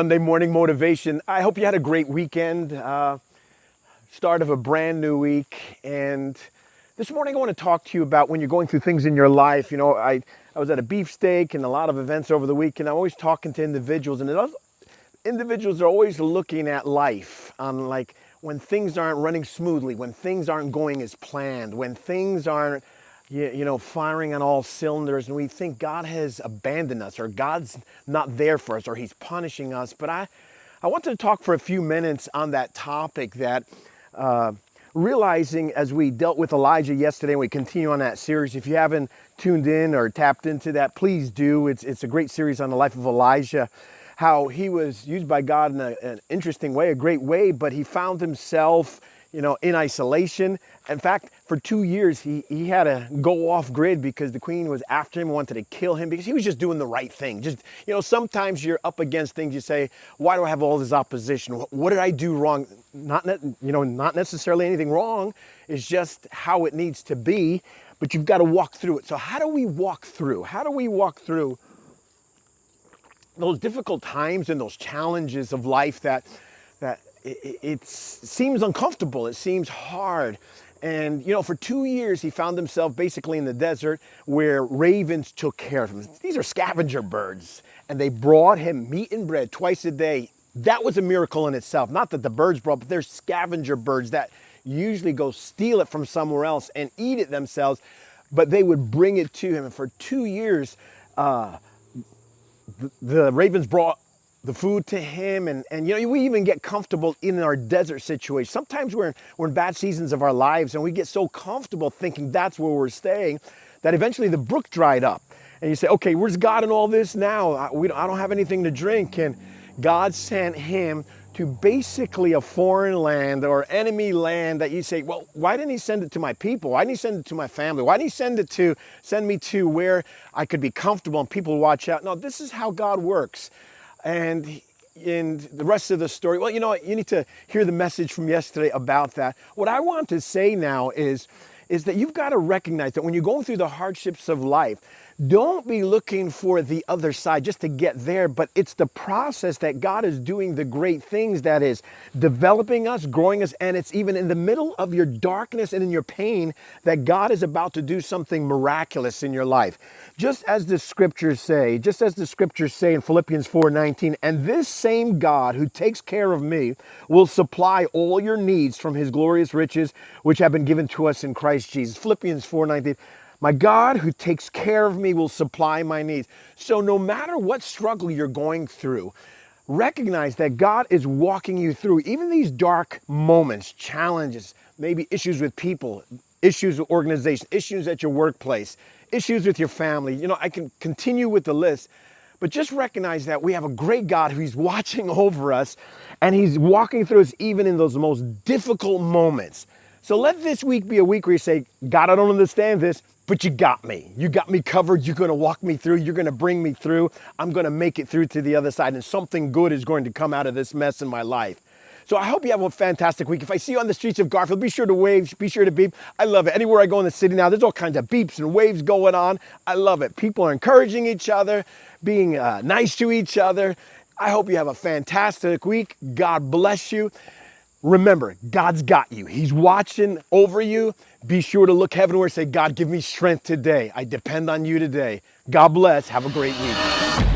Monday morning motivation. I hope you had a great weekend, start of a brand new week. And this morning I want to talk to you about when you're going through things in your life. I was at a beefsteak and a lot of events over the week, and I'm always talking to individuals, and individuals are always looking at life on like when things aren't running smoothly, when things aren't going as planned, when things aren't firing on all cylinders, and we think God has abandoned us or God's not there for us or he's punishing us. But I wanted to talk for a few minutes on that topic, that realizing, as we dealt with Elijah yesterday and we continue on that series, if you haven't tuned in or tapped into that, please do. It's a great series on the life of Elijah, how he was used by God in an interesting way, a great way, but he found himself in isolation. In fact, for 2 years, he had to go off grid because the queen was after him, wanted to kill him because he was just doing the right thing. Just, sometimes you're up against things, you say, why do I have all this opposition? What did I do wrong? Not necessarily anything wrong. It's just how it needs to be, but you've got to walk through it. So how do we walk through? How do we walk through those difficult times and those challenges of life that it seems uncomfortable, it seems hard? And for 2 years he found himself basically in the desert where ravens took care of him. These are scavenger birds, and they brought him meat and bread twice a day. That was a miracle in itself. Not that the birds brought, but they're scavenger birds that usually go steal it from somewhere else and eat it themselves, but they would bring it to him. And for 2 years, the ravens brought the food to him, and we even get comfortable in our desert situation. Sometimes we're in bad seasons of our lives, and we get so comfortable thinking that's where we're staying that eventually the brook dried up, and you say, okay, where's God in all this now? I don't have anything to drink. And God sent him to basically a foreign land or enemy land that you say, well, why didn't he send it to my people? Why didn't he send it to my family? Why didn't he send me to where I could be comfortable and people would watch out? No, this is how God works. And in the rest of the story, well, you know what? You need to hear the message from yesterday about that. What I want to say now is that you've got to recognize that when you're going through the hardships of life, don't be looking for the other side just to get there, but it's the process that God is doing the great things, that is developing us, growing us, and it's even in the middle of your darkness and in your pain that God is about to do something miraculous in your life. Just as the scriptures say in Philippians 4:19, and this same God who takes care of me will supply all your needs from his glorious riches, which have been given to us in Christ Jesus. Philippians 4:19. My God who takes care of me will supply my needs. So no matter what struggle you're going through, recognize that God is walking you through even these dark moments, challenges, maybe issues with people, issues with organization, issues at your workplace, issues with your family. I can continue with the list, but just recognize that we have a great God who's watching over us, and he's walking through us even in those most difficult moments. So let this week be a week where you say, God, I don't understand this, but you got me. You got me covered. You're going to walk me through. You're going to bring me through. I'm going to make it through to the other side, and something good is going to come out of this mess in my life. So I hope you have a fantastic week. If I see you on the streets of Garfield, be sure to wave, be sure to beep. I love it. Anywhere I go in the city now, there's all kinds of beeps and waves going on. I love it. People are encouraging each other, being nice to each other. I hope you have a fantastic week. God bless you. Remember, God's got you. He's watching over you. Be sure to look heavenward and say, God, give me strength today. I depend on you today. God bless. Have a great week.